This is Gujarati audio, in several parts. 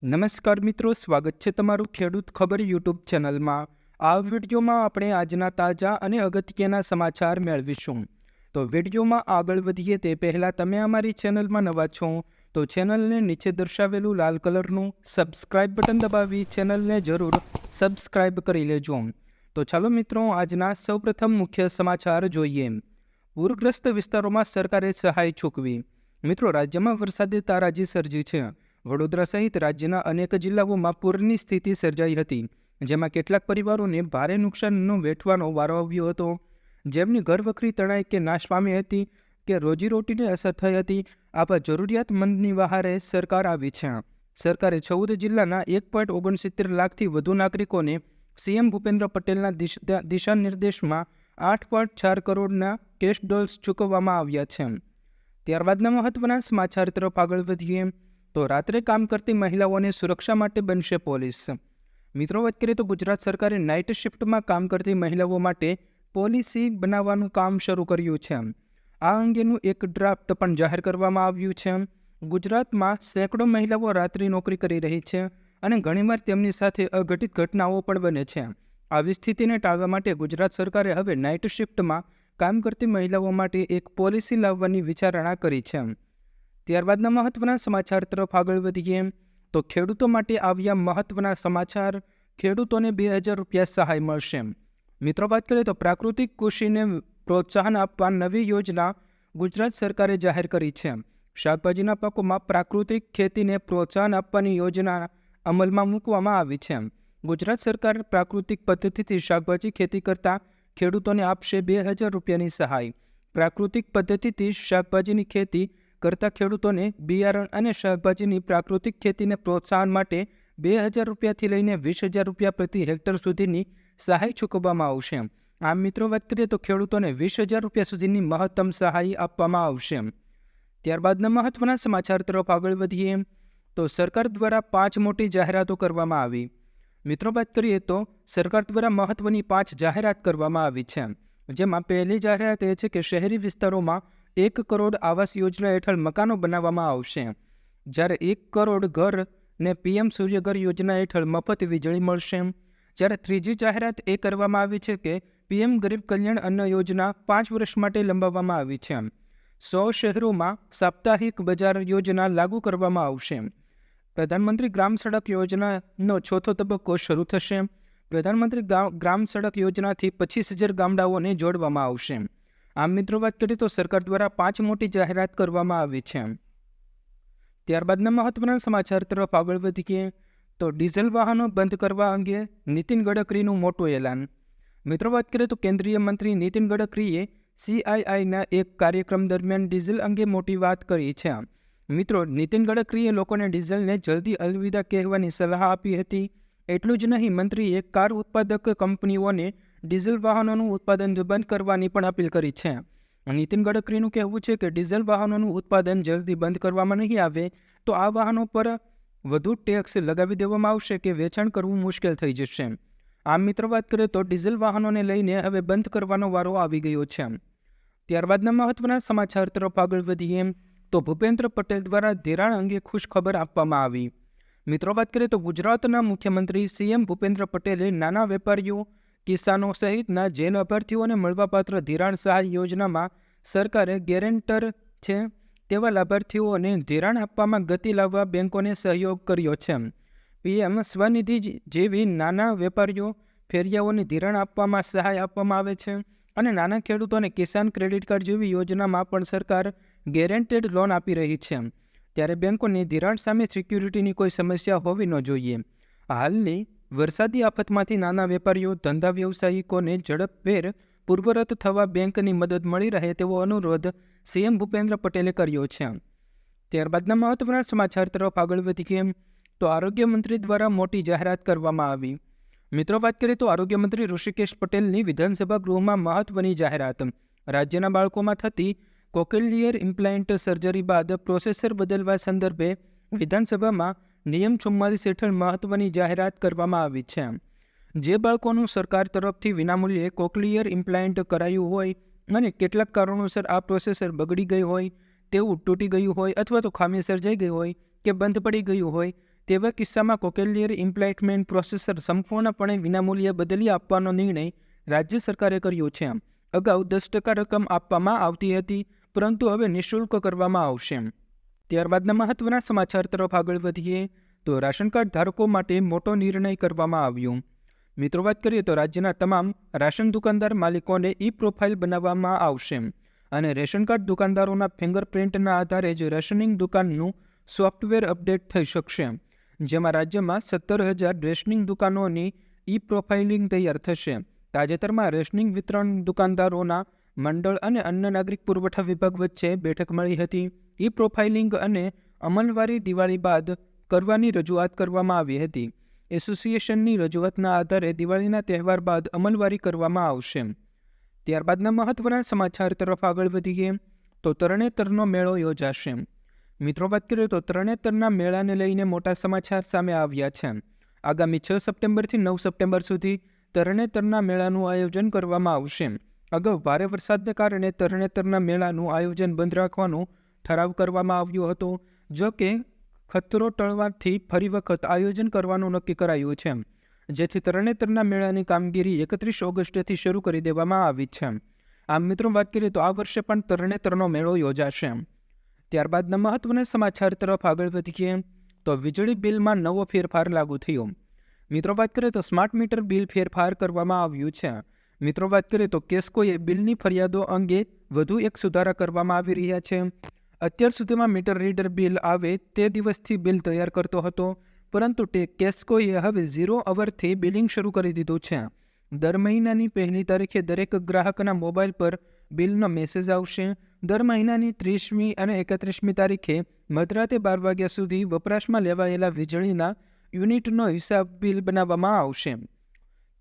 નમસ્કાર મિત્રો, સ્વાગત છે તમારું ખેડૂત ખબર યુટ્યુબ ચેનલમાં। આ વિડીયોમાં આપણે આજના તાજા અને અગત્યના સમાચાર મેળવીશું। તો વિડીયોમાં આગળ વધીએ તે પહેલાં તમે અમારી ચેનલમાં નવા છો તો ચેનલને નીચે દર્શાવેલું લાલ કલરનું સબસ્ક્રાઇબ બટન દબાવી ચેનલને જરૂર સબસ્ક્રાઇબ કરી લેજો। તો ચાલો મિત્રો, આજના સૌપ્રથમ મુખ્ય સમાચાર જોઈએ। પૂરગ્રસ્ત વિસ્તારોમાં સરકારે સહાય ચૂકવી। મિત્રો, રાજ્યમાં વરસાદે તારાજી સર્જી છે। વડોદરા સહિત રાજ્યના અનેક જિલ્લાઓમાં પૂરની સ્થિતિ સર્જાઈ હતી, જેમાં કેટલાક પરિવારોને ભારે નુકસાનનો વેઠવાનો વારો આવ્યો હતો। જેમની ઘરવખરી તણાઈ કે નાશ પામી હતી કે રોજીરોટીને અસર થઈ હતી, આવા જરૂરિયાતમંદની વહારે સરકાર આવી છે। સરકારે 14 જિલ્લાના 1.69 લાખથી વધુ નાગરિકોને સીએમ ભૂપેન્દ્ર પટેલના દિશા નિર્દેશમાં 8.4 કરોડના કેશ ડોલ્સ ચૂકવવામાં આવ્યા છે। ત્યારબાદના મહત્વના સમાચાર તરફ આગળ વધીએ તો રાત્રે કામ કરતી મહિલાઓને સુરક્ષા માટે બનશે પોલીસ। મિત્રો, વાત કરીએ તો ગુજરાત સરકારે નાઇટ શિફ્ટમાં કામ કરતી મહિલાઓ માટે પોલિસી બનાવવાનું કામ શરૂ કર્યું છે। આ અંગેનું એક ડ્રાફ્ટ પણ જાહેર કરવામાં આવ્યું છે। ગુજરાતમાં સેંકડો મહિલાઓ રાત્રિ નોકરી કરી રહી છે અને ઘણીવાર તેમની સાથે અઘટિત ઘટનાઓ પણ બને છે। આવી સ્થિતિને ટાળવા માટે ગુજરાત સરકારે હવે નાઇટ શિફ્ટમાં કામ કરતી મહિલાઓ માટે એક પોલિસી લાવવાની વિચારણા કરી છે। ત્યારબાદના મહત્વના સમાચાર તરફ આગળ વધીએ તો ખેડૂતો માટે આવ્યા મહત્વના સમાચાર। ખેડૂતોને 2000 રૂપિયા સહાય મળશે। મિત્રો, વાત કરીએ તો પ્રાકૃતિક કૃષિને પ્રોત્સાહન આપવા નવી યોજના ગુજરાત સરકારે જાહેર કરી છે। શાકભાજીના પાકોમાં પ્રાકૃતિક ખેતીને પ્રોત્સાહન આપવાની યોજના અમલમાં મૂકવામાં આવી છે। ગુજરાત સરકાર પ્રાકૃતિક પદ્ધતિથી શાકભાજી ખેતી કરતા ખેડૂતોને આપશે 2000 રૂપિયાની સહાય। પ્રાકૃતિક પદ્ધતિથી શાકભાજીની ખેતી કરતા ખેડૂતોને બિયારણ અને શાકભાજીની પ્રાકૃતિક ખેતીને પ્રોત્સાહન માટે 2000 રૂપિયાથી લઈને 20,000 રૂપિયા પ્રતિ હેક્ટર સુધીની સહાય ચૂકવવામાં આવશે। આમ મિત્રો, વાત કરીએ તો ખેડૂતોને 20,000 રૂપિયા સુધીની મહત્તમ સહાય આપવામાં આવશે। ત્યારબાદના મહત્વના સમાચાર તરફ આગળ વધીએ તો સરકાર દ્વારા 5 મોટી જાહેરાતો કરવામાં આવી। મિત્રો, વાત કરીએ તો સરકાર દ્વારા મહત્વની 5 જાહેરાત કરવામાં આવી છે, જેમાં પહેલી જાહેરાત એ છે કે શહેરી વિસ્તારોમાં 1 કરોડ આવાસ યોજના હેઠળ મકાનો બનાવવામાં આવશે, જ્યારે 1 કરોડ ઘરને પીએમ સૂર્યઘર યોજના હેઠળ મફત વીજળી મળશે। જ્યારે ત્રીજી જાહેરાત એ કરવામાં આવી છે કે પીએમ ગરીબ કલ્યાણ અન્ન યોજના 5 વર્ષ માટે લંબાવવામાં આવી છે। 100 શહેરોમાં સાપ્તાહિક બજાર યોજના લાગુ કરવામાં આવશે। પ્રધાનમંત્રી ગ્રામ સડક યોજનાનો 4થો તબક્કો શરૂ થશે। પ્રધાનમંત્રી ગ્રામ સડક યોજનાથી 25,000 ગામડાઓને જોડવામાં આવશે। આમ મિત્રો, વાત કરીએ તો સરકાર દ્વારા 5 મોટી જાહેરાત કરવામાં આવી છે। ત્યારબાદના મહત્વના સમાચાર તરફ આગળ વધીએ તો ડીઝલ વાહનો બંધ કરવા અંગે નીતિન ગડકરીનું મોટું એલાન। મિત્રો, વાત કરીએ તો કેન્દ્રીય મંત્રી નીતિન ગડકરીએ CIIના એક કાર્યક્રમ દરમિયાન ડીઝલ અંગે મોટી વાત કરી છે। મિત્રો, નીતિન ગડકરીએ લોકોને ડીઝલને જલ્દી અલવિદા કહેવાની સલાહ આપી હતી। એટલું જ નહીં, મંત્રીએ કાર ઉત્પાદક કંપનીઓને ડીઝલ વાહનોનું ઉત્પાદન બંધ કરવાની પણ અપીલ કરી છે। નીતિન ગડકરીનું કહેવું છે કે ડીઝલ વાહનોનું ઉત્પાદન જલ્દી બંધ કરવામાં નહીં આવે તો આ વાહનો પર વધુ ટેક્સ લગાવી દેવામાં આવશે કે વેચાણ કરવું મુશ્કેલ થઈ જશે। આમ મિત્રો, વાત કરીએ તો ડીઝલ વાહનોને લઈને હવે બંધ કરવાનો વારો આવી ગયો છે। ત્યારબાદના મહત્વના સમાચાર તરફ આગળ વધીએ તો ભૂપેન્દ્ર પટેલ દ્વારા ધિરાણ અંગે ખુશખબર આપવામાં આવી। મિત્રો, વાત કરીએ તો ગુજરાતના મુખ્યમંત્રી સીએમ ભૂપેન્દ્ર પટેલે નાના વેપારીઓ, કિસાનો સહિતના જે લાભાર્થીઓને મળવાપાત્ર ધિરાણ સહાય યોજનામાં સરકારે ગેરેન્ટર છે તેવા લાભાર્થીઓને ધિરાણ આપવામાં ગતિ લાવવા બેંકોને સહયોગ કર્યો છે। પીએમ સ્વનિધિ જેવી નાના વેપારીઓ, ફેરિયાઓને ધિરાણ આપવામાં સહાય આપવામાં આવે છે અને નાના ખેડૂતોને કિસાન ક્રેડિટ કાર્ડ જેવી યોજનામાં પણ સરકાર ગેરેન્ટેડ લોન આપી રહી છે। ત્યારે બેંકોને ધિરાણ સામે સિક્યુરિટીની કોઈ સમસ્યા હોવી ન જોઈએ। હાલની વરસાદી આફતમાંથી નાના વેપારીઓ, ધંધા વ્યવસાયિકોને ઝડપભેર પૂર્વરત થવા બેંકની મદદ મળી રહે તેવો અનુરોધ સીએમ ભૂપેન્દ્ર પટેલે કર્યો છે। ત્યારબાદના મહત્વના સમાચાર તરફ આગળ વધીએ તો આરોગ્ય મંત્રી દ્વારા મોટી જાહેરાત કરવામાં આવી। મિત્રો, વાત કરીએ તો આરોગ્ય મંત્રી ઋષિકેશ પટેલની વિધાનસભા ગૃહમાં મહત્વની જાહેરાત। રાજ્યના બાળકોમાં થતી કોક્લિયર ઇમ્પ્લાન્ટ સર્જરી બાદ પ્રોસેસર બદલવા સંદર્ભે વિધાનસભામાં નિયમ 44 હેઠળ મહત્વની જાહેરાત કરવામાં આવી છે। જે બાળકોનું સરકાર તરફથી વિનામૂલ્યે કોક્લિયર ઇમ્પ્લાન્ટ કરાયું હોય અને કેટલાક કારણોસર આ પ્રોસેસર બગડી ગઈ હોય, તેવું તૂટી ગયું હોય અથવા તો ખામી સર્જાઈ ગઈ હોય કે બંધ પડી ગયું હોય, તેવા કિસ્સામાં કોક્લિયર ઇમ્પ્લાન્ટમેન્ટ પ્રોસેસર સંપૂર્ણપણે વિનામૂલ્યે બદલી આપવાનો નિર્ણય રાજ્ય સરકારે કર્યો છે. અગાઉ 10% રકમ આપવામાં આવતી હતી, પરંતુ હવે નિઃશુલ્ક કરવામાં આવશે. ત્યારબાદના મહત્વના સમાચાર તરફ આગળ વધીએ તો રાશન કાર્ડ ધારકો માટે મોટો નિર્ણય કરવામાં આવ્યો. મિત્રો, વાત કરીએ તો રાજ્યના તમામ રાશન દુકાનદાર માલિકોને ઈ પ્રોફાઇલ બનાવવામાં આવશે અને રેશન કાર્ડ દુકાનદારોના ફિંગરપ્રિન્ટના આધારે જ રેશનિંગ દુકાનનું સોફ્ટવેર અપડેટ થઈ શકશે, જેમાં રાજ્યમાં 17,000 રેશનિંગ દુકાનોની ઈ પ્રોફાઇલિંગ તૈયાર થશે. તાજેતરમાં રેશનિંગ વિતરણ દુકાનદારોના મંડળ અને અન્ન નાગરિક પુરવઠા વિભાગ વચ્ચે બેઠક મળી હતી. ઈ પ્રોફાઇલિંગ અને અમલવારી દિવાળી બાદ કરવાની રજૂઆત કરવામાં આવી હતી. એસોસિએશનની રજૂઆતના આધારે દિવાળીના તહેવાર બાદ અમલવારી કરવામાં આવશે. ત્યારબાદના મહત્વના સમાચાર તરફ આગળ વધીએ તો તરણેતરનો મેળો યોજાશે. મિત્રો, વાત કરીએ તો તરણેતરના મેળાને લઈને મોટા સમાચાર સામે આવ્યા છે. આગામી 6 સપ્ટેમ્બરથી 9 સપ્ટેમ્બર સુધી તરણેતરના મેળાનું આયોજન કરવામાં આવશે. અગાઉ ભારે વરસાદને કારણે તરણેતરના મેળાનું આયોજન બંધ રાખવાનો ઠરાવ કરવામાં આવ્યો હતો. જો કે ખતરો ટળવાથી ફરી વખત આયોજન કરવાનું નક્કી કરાયું છે, જેથી તરણેતરના મેળાની કામગીરી 31 ઓગસ્ટથી શરૂ કરી દેવામાં આવી છે. આમ મિત્રો, વાત કરીએ તો આ વર્ષે પણ તરણેતરનો મેળો યોજાશે. ત્યારબાદના મહત્વના સમાચાર તરફ આગળ વધીએ તો વીજળી બિલમાં નવો ફેરફાર લાગુ થયો. મિત્રો, વાત કરીએ તો સ્માર્ટ મીટર બિલ ફેરફાર કરવામાં આવ્યું છે. મિત્રો, વાત કરીએ તો કેસ્કોએ બિલની ફરિયાદો અંગે વધુ એક સુધારા કરવામાં આવી રહ્યા છે. અત્યાર સુધીમાં મીટર રીડર બિલ આવે તે દિવસથી બિલ તૈયાર કરતો હતો, પરંતુ કેસ્કોએ હવે 0 અવરથી બિલિંગ શરૂ કરી દીધું છે. દર મહિનાની 1લી તારીખે દરેક ગ્રાહકના મોબાઈલ પર બિલનો મેસેજ આવશે. દર મહિનાની 30મી અને 31મી તારીખે મધરાતે 12 વાગ્યા સુધી વપરાશમાં લેવાયેલા વીજળીના યુનિટનો હિસાબ બિલ બનાવવામાં આવશે.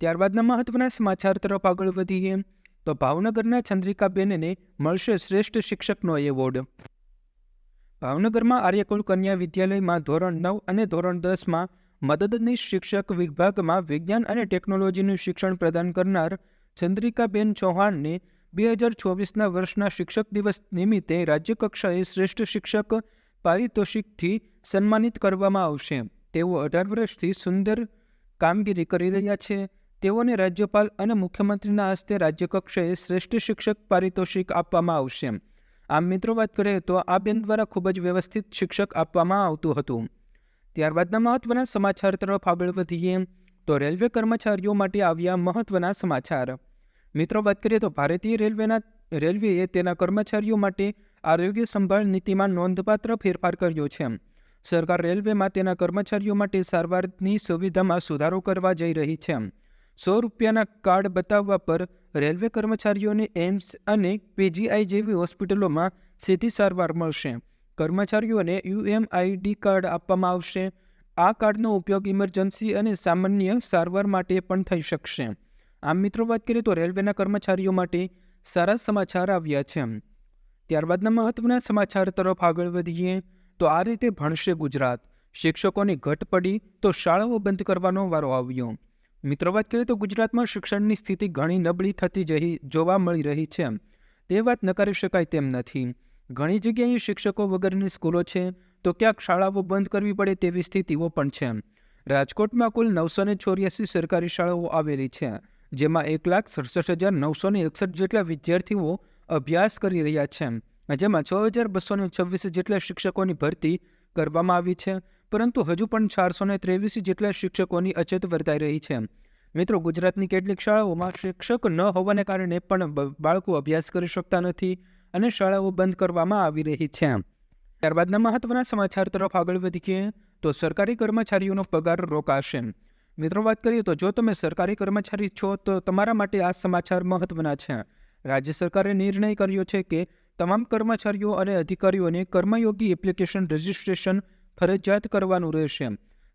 ત્યારબાદના મહત્વના સમાચાર તરફ આગળ વધીએ તો ભાવનગરના ચંદ્રિકાબેનને મળશે શ્રેષ્ઠ શિક્ષકનો એવોર્ડ. ભાવનગરમાં આર્યકુલ કન્યા વિદ્યાલયમાં ધોરણ 9 અને ધોરણ 10માં મદદનીશ શિક્ષક વિભાગમાં વિજ્ઞાન અને ટેકનોલોજીનું શિક્ષણ પ્રદાન કરનાર ચંદ્રિકાબેન ચૌહાણને 2024ના વર્ષના શિક્ષક દિવસ નિમિત્તે રાજ્યકક્ષાએ શ્રેષ્ઠ શિક્ષક પારિતોષિકથી સન્માનિત કરવામાં આવશે. તેઓ 18 વર્ષથી સુંદર કામગીરી કરી રહ્યા છે. તેઓને રાજ્યપાલ અને મુખ્યમંત્રીના હસ્તે રાજ્યકક્ષાએ શ્રેષ્ઠ શિક્ષક પારિતોષિક આપવામાં આવશે. આમ મિત્રો, વાત કરીએ તો આ બેન દ્વારા ખૂબ જ વ્યવસ્થિત શિક્ષક આપવામાં આવતું હતું. ત્યારબાદના મહત્વના સમાચાર તરફ આગળ વધીએ તો રેલવે કર્મચારીઓ માટે આવ્યા મહત્વના સમાચાર. મિત્રો, વાત કરીએ તો ભારતીય રેલવેએ તેના કર્મચારીઓ માટે આરોગ્ય સંભાળ નીતિમાં નોંધપાત્ર ફેરફાર કર્યો છે. સરકાર રેલવેમાં તેના કર્મચારીઓ માટે સારવારની સુવિધામાં સુધારો કરવા જઈ રહી છે. 100 રૂપિયાના કાર્ડ બતાવવા પર રેલવે કર્મચારીઓને એમ્સ અને પીજીઆઈ જેવી હોસ્પિટલોમાં સીધી સારવાર મળશે. કર્મચારીઓને UMID કાર્ડ આપવામાં આવશે. આ કાર્ડનો ઉપયોગ ઇમરજન્સી અને સામાન્ય સારવાર માટે પણ થઈ શકશે. આમ મિત્રો, વાત કરીએ તો રેલવેના કર્મચારીઓ માટે સારા સમાચાર આવ્યા છે. ત્યારબાદના મહત્વના સમાચાર તરફ આગળ વધીએ તો આ રીતે ભણશે ગુજરાત. શિક્ષકોની ઘટ પડી તો શાળાઓ બંધ કરવાનો વારો આવ્યો. મિત્રો, વાત કરીએ તો ગુજરાતમાં શિક્ષણની સ્થિતિ ઘણી નબળી થતી જોવા મળી રહી છે. તે વાત નકારી શકાય તેમ નથી. ઘણી જગ્યાએ શિક્ષકો વગરની સ્કૂલો છે, તો ક્યાંક શાળાઓ બંધ કરવી પડે તેવી સ્થિતિઓ પણ છે. રાજકોટમાં કુલ 984 સરકારી શાળાઓ આવેલી છે, જેમાં 1,67,961 જેટલા વિદ્યાર્થીઓ અભ્યાસ કરી રહ્યા છે. જેમાં 6,226 જેટલા શિક્ષકોની ભરતી કરવામાં આવી છે, પરંતુ હજુ પણ 423 જેટલા શિક્ષકોની અછત વર્તાઈ રહી છે. મિત્રો, ગુજરાતની કેટલીક શાળાઓમાં શિક્ષક ન હોવાને કારણે પણ બાળકો અભ્યાસ કરી શકતા નથી અને શાળાઓ બંધ કરવામાં આવી રહી છે. ત્યારબાદના મહત્વના સમાચાર તરફ આગળ વધીએ તો સરકારી કર્મચારીઓનો પગાર રોકાશે. મિત્રો, વાત કરીએ તો જો તમે સરકારી કર્મચારી છો તો તમારા માટે આ સમાચાર મહત્વના છે. રાજ્ય સરકારે નિર્ણય કર્યો છે કે તમામ કર્મચારીઓ અને અધિકારીઓને કર્મયોગી એપ્લિકેશન રજિસ્ટ્રેશન ફરજિયાત કરવાનું રહેશે.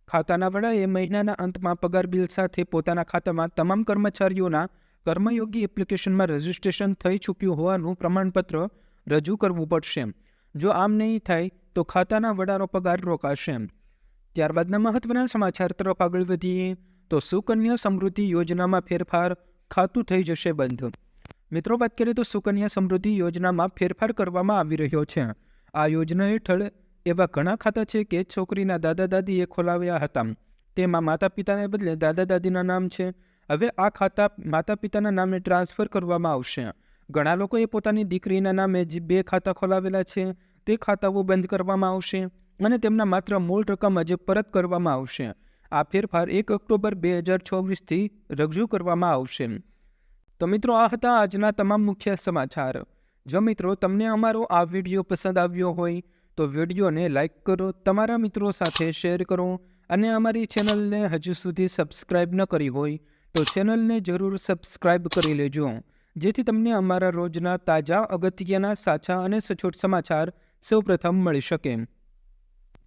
ખાતાના વડાએ મહિનાના અંતમાં પગાર બિલ સાથે પોતાના ખાતામાં તમામ કર્મચારીઓના કર્મયોગી એપ્લિકેશનમાં રજિસ્ટ્રેશન થઈ ચૂક્યું હોવાનું પ્રમાણપત્ર રજૂ કરવું પડશે. જો આમ નહીં થાય તો ખાતાના વડાનો પગાર રોકાશે. ત્યારબાદના મહત્વના સમાચાર તરફ આગળ વધીએ તો સુકન્યા સમૃદ્ધિ યોજનામાં ફેરફાર, ખાતું થઈ જશે બંધ. મિત્રો, વાત કરીએ તો સુકન્યા સમૃદ્ધિ યોજનામાં ફેરફાર કરવામાં આવી રહ્યો છે. આ યોજના હેઠળ એવા ઘણા ખાતા છે કે છોકરીના દાદા દાદીએ ખોલાવ્યા હતા. તેમાં માતા પિતાને બદલે દાદા દાદીના નામ છે. હવે આ ખાતા માતા પિતાના નામે ટ્રાન્સફર કરવામાં આવશે. ઘણા લોકોએ પોતાની દીકરીના નામે જે 2 ખાતા ખોલાવેલા છે તે ખાતાઓ બંધ કરવામાં આવશે અને તેમના માત્ર મૂળ રકમ જ પરત કરવામાં આવશે. આ ફેરફાર 1 ઓક્ટોબર 2024થી રજૂ કરવામાં આવશે. તો મિત્રો, આ હતા આજના તમામ મુખ્ય સમાચાર. જો મિત્રો તમને અમારો આ વિડીયો પસંદ આવ્યો હોય તો વિડીયોને લાઇક કરો, તમારા મિત્રો સાથે શેર કરો અને અમારી ચેનલને હજુ સુધી સબસ્ક્રાઇબ ન કરી હોય તો ચેનલને જરૂર સબસ્ક્રાઇબ કરી લેજો, જેથી તમને અમારા રોજના તાજા, અગત્યના, સાચા અને સચોટ સમાચાર સૌપ્રથમ મળી શકે.